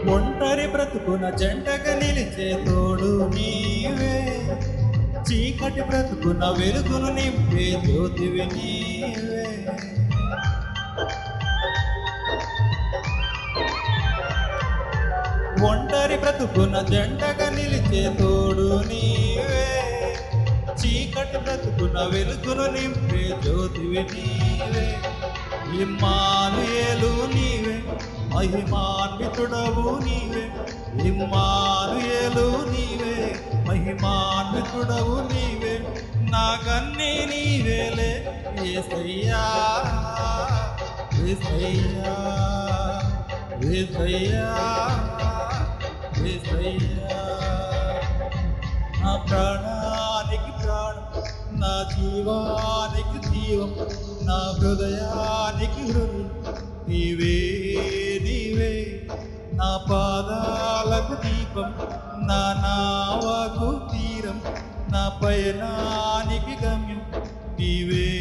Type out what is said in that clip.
ఒంటరి బ్రతుకున జంటగా నిలిచే తోడు నీవే, చీకటి బ్రతుకున వెలుగును నింపే జ్యోతివి నీవే. ఒంటరి బ్రతుకున జంటగా నిలిచే తోడు నీవే, చీకటి బ్రతుకున వెలుగును నింపే జ్యోతివి నీవే. ఇమ్మానుయేలు నీవే, మహిమాన్వితుడవు నీవే. ఇమ్మానుయేలు నీవే, మహిమాన్వితుడవు నీవే. నాకన్నీ నీవేలే యేసయ్యా, యేసయ్యా, యేసయ్యా, యేసయ్యా. నా ప్రాణానికి ప్రాణం, నా జీవానికి జీవం, నా హృదయానికి హృదయం నీవే, నీవే. నా పాదాలకు దీపం, నా నావకు తీరం, నా పయనానికి గమ్యం నీవే.